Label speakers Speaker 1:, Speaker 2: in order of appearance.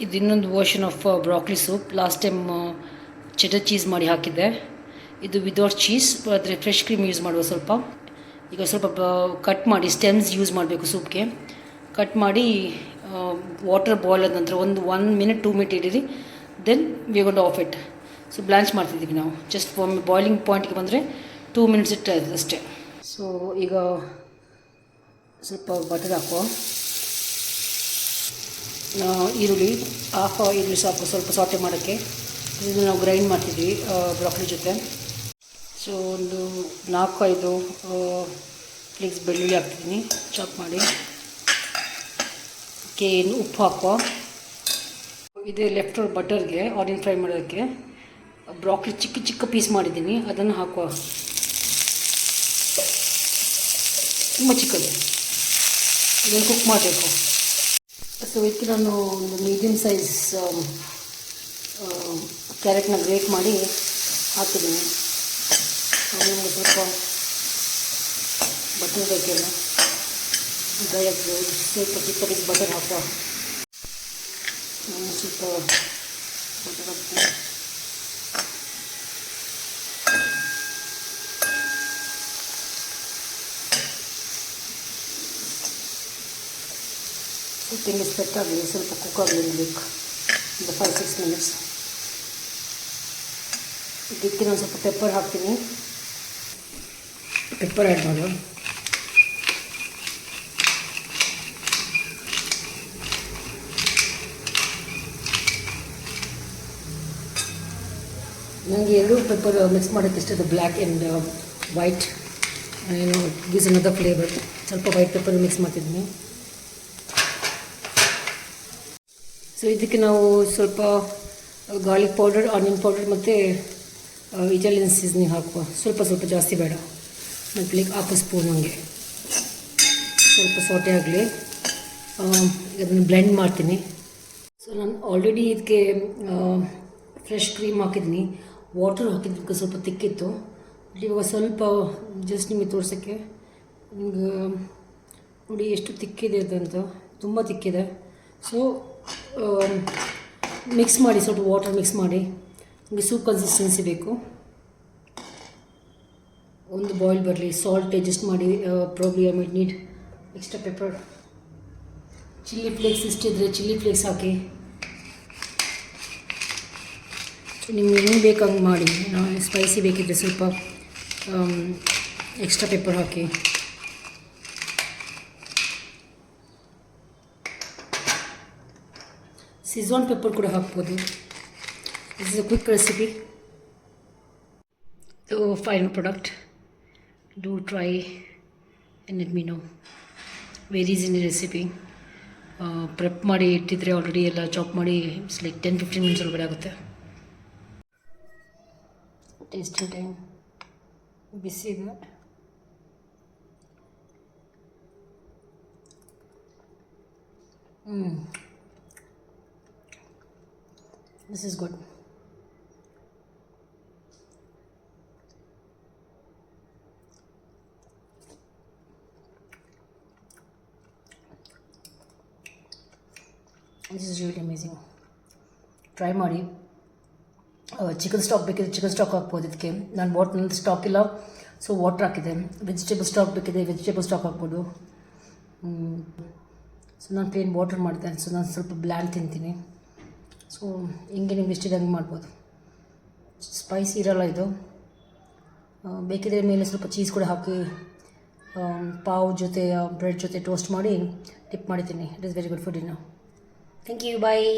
Speaker 1: ಇದು ಇನ್ನೊಂದು version of broccoli soup. Last time cheddar cheese ಮಾಡಿ ಹಾಕಿದ್ದೆ. ಇದು ವಿದೌಟ್ ಚೀಸ್, ಆದರೆ ಫ್ರೆಶ್ ಕ್ರೀಮ್ ಯೂಸ್ ಮಾಡುವ ಸ್ವಲ್ಪ. ಈಗ ಸ್ವಲ್ಪ ಕಟ್ ಮಾಡಿ ಸ್ಟೆಮ್ಸ್ ಯೂಸ್ ಮಾಡಬೇಕು ಸೂಪ್ಗೆ. ಕಟ್ ಮಾಡಿ ವಾಟರ್ ಬಾಯ್ಲ್ ಆದ ನಂತರ ಒಂದು 1 minute 2 minute ಇಡಿರಿ. Then we gonna off it. So blanch ಮಾಡ್ತಿದ್ದೀವಿ ನಾವು. ಜಸ್ಟ್ ಒಮ್ಮೆ ಬಾಯ್ಲಿಂಗ್ ಪಾಯಿಂಟ್ಗೆ ಬಂದರೆ 2 minutes ಇಟ್ಟರೆ ಅಷ್ಟೇ. ಸೊ ಈಗ ಸ್ವಲ್ಪ ಬಟರ್ ಹಾಕುವ. ಈರುಳ್ಳಿ ಈರುಳ್ಳಿ ಸಾಕು ಸ್ವಲ್ಪ ಸಾಟೆ ಮಾಡೋಕ್ಕೆ. ಇದನ್ನು ನಾವು ಗ್ರೈಂಡ್ ಮಾಡ್ತಿದ್ವಿ ಬ್ರಾಕ್ಲಿ ಜೊತೆ. ಸೊ ಒಂದು 4-5 ಫ್ಲೇಕ್ಸ್ ಬೆಳ್ಳುಳ್ಳಿ ಹಾಕ್ತಿದ್ದೀನಿ ಚಾಪ್ ಮಾಡಿ. ಏನು ಉಪ್ಪು ಹಾಕುವ. ಇದೇ ಲೆಫ್ಟ್ ಓವರ್ ಬಟರ್ಗೆ ಆನಿಯನ್ ಫ್ರೈ ಮಾಡೋದಕ್ಕೆ ಬ್ರಾಕ್ಲಿ ಚಿಕ್ಕ ಚಿಕ್ಕ ಪೀಸ್ ಮಾಡಿದ್ದೀನಿ, ಅದನ್ನು ಹಾಕುವ. ತುಂಬ ಚಿಕ್ಕದು, ಇದನ್ನು ಕುಕ್ ಮಾಡಬೇಕು. ಸೊ ಇದಕ್ಕೆ ನಾನು ಒಂದು ಮೀಡಿಯಮ್ ಸೈಜ್ ಕ್ಯಾರೆಟ್ನ ಗ್ರೇಟ್ ಮಾಡಿ ಹಾಕಿದ್ದೀನಿ. ನಿಮಗೆ ಸ್ವಲ್ಪ ಬಟರ್ ಬೇಕೆಲ್ಲ ಡ್ರೈ ಆಗ್ತದೆ. ಸ್ವಲ್ಪ ಚಿಕ್ಕ ಪೀಸ್ ಬಟರ್ ಹಾಕುವ. ಸ್ವಲ್ಪ ಬಟರ್ ಹಾಕ್ತೀನಿ. ಸ್ವಲ್ಪ ಹಿಂಗೆ ಸ್ಪೆಟ್ ಆಗಲಿ, ಸ್ವಲ್ಪ ಕುಕ್ ಆಗಲಿ ಬೇಕು, ಒಂದು 5-6 minutes. ಇದಕ್ಕೆ ನಾನು ಸ್ವಲ್ಪ ಪೆಪ್ಪರ್ ಹಾಕ್ತೀನಿ. ಪೆಪ್ಪರ್ ಆ್ಯಡ್ ಮಾಡುವ. ನನಗೆ 2 ಪೆಪ್ಪರ್ ಮಿಕ್ಸ್ ಮಾಡೋಕ್ಕೆ ಇಷ್ಟ. Black and white gives another flavour. ಸ್ವಲ್ಪ ವೈಟ್ ಪೆಪ್ಪರ್ ಮಿಕ್ಸ್ ಮಾಡ್ತಿದ್ದೀನಿ. ಸೊ ಇದಕ್ಕೆ ನಾವು ಸ್ವಲ್ಪ ಗಾರ್ಲಿಕ್ ಪೌಡರ್, ಆನಿಯನ್ ಪೌಡರ್ ಮತ್ತು ಇಟಾಲಿಯನ್ ಸೀಸನಿಂಗ್ ಹಾಕುವ. ಸ್ವಲ್ಪ ಜಾಸ್ತಿ ಬೇಡ, ಮತ್ತು 1/2 ಸ್ಪೂನ್ ಹಂಗೆ. ಸ್ವಲ್ಪ ಸಾಟೆ ಆಗಲಿ. ಅದನ್ನು ಬ್ಲೆಂಡ್ ಮಾಡ್ತೀನಿ. ಸೊ ನಾನು ಆಲ್ರೆಡಿ ಇದಕ್ಕೆ ಫ್ರೆಶ್ ಕ್ರೀಮ್ ಹಾಕಿದ್ದೀನಿ, ವಾಟರ್ ಹಾಕಿದ್ದಕ್ಕೆ ಸ್ವಲ್ಪ ತಿಕ್ಕಿತ್ತು. ಇವಾಗ ಸ್ವಲ್ಪ ಜಸ್ಟ್ ನಿಮಗೆ ತೋರ್ಸೋಕ್ಕೆ, ನಿಮಗೆ ನೋಡಿ ಎಷ್ಟು ತಿಕ್ಕಿದೆ ಅದಂತ, ತುಂಬ ತಿಕ್ಕಿದೆ. ಸೊ ಮಿಕ್ಸ್ ಮಾಡಿ, ಸ್ವಲ್ಪ ವಾಟರ್ ಮಿಕ್ಸ್ ಮಾಡಿ. ನಿಮಗೆ ಸೂಪ್ ಕನ್ಸಿಸ್ಟೆನ್ಸಿ ಬೇಕು. ಒಂದು ಬಾಯ್ಲ್ ಬರಲಿ. ಸಾಲ್ಟ್ ಅಡ್ಜಸ್ಟ್ ಮಾಡಿ. Probably I might need extra pepper. Chilli flakes ಇಷ್ಟಿದ್ರೆ ಚಿಲ್ಲಿ ಫ್ಲೇಕ್ಸ್ ಹಾಕಿ. ನಿಮ್ಗೆ ಹೆಂಗೆ ಬೇಕು ಹಂಗೆ ಮಾಡಿ. ಸ್ಪೈಸಿ ಬೇಕಿದ್ದರೆ ಸ್ವಲ್ಪ ಎಕ್ಸ್ಟ್ರಾ ಪೆಪ್ಪರ್ ಹಾಕಿ. ಸಿಝಾನ್ ಪೆಪ್ಪರ್ ಕೂಡ ಹಾಕ್ಬೋದು. This is a quick recipe. Final product. Do try and let me know. Very easy recipe. Prep ಮಾಡಿ ಇಟ್ಟಿದ್ರೆ ಆಲ್ರೆಡಿ ಎಲ್ಲ ಚಾಪ್ ಮಾಡಿ ಇಟ್ಸ್ ಲೈಕ್ 10-15 minutes ಒಳಗಡೆ ಆಗುತ್ತೆ. Tasting time. ಬಿಸಿ ಇದೆ. This is good. This is really amazing. Try ಮಾಡಿ. Chicken stock ಬೇಕಿದ್ರೆ chicken stock ಹಾಕ್ಬೋದು. ಇದಕ್ಕೆ ನಾನು ನನ್ನ ಸ್ಟಾಕ್ ಇಲ್ಲ, ಸೊ ವಾಟರ್ ಹಾಕಿದೆ. ವೆಜಿಟೇಬಲ್ ಸ್ಟಾಕ್ ಬೇಕಿದೆ ವೆಜಿಟೇಬಲ್ ಸ್ಟಾಕ್ ಹಾಕ್ಬೋದು. ಸೊ ನಾನು ಪ್ಲೇನ್ ವಾಟರ್ ಮಾಡಿದೆ. ಸೊ ನಾನು ಸ್ವಲ್ಪ ಬ್ಲ್ಯಾಂಡ್ ತಿಂತೀನಿ. ಸೊ ಹಿಂಗೆ ನಿಮ್ಗೆ ಇಷ್ಟಿದಂಗೆ ಮಾಡ್ಬೋದು. ಸ್ಪೈಸಿ ಇರೋಲ್ಲ ಇದು. ಬೇಕಿದ್ರೆ ಮೇಲೆ ಸ್ವಲ್ಪ ಚೀಸ್ ಕೂಡ ಹಾಕಿ ಪಾವ್ ಜೊತೆ ಬ್ರೆಡ್ ಜೊತೆ ಟೋಸ್ಟ್ ಮಾಡಿ ಟಿಪ್ ಮಾಡಿದ್ದೀನಿ. It is very good food. Thank you. Bye.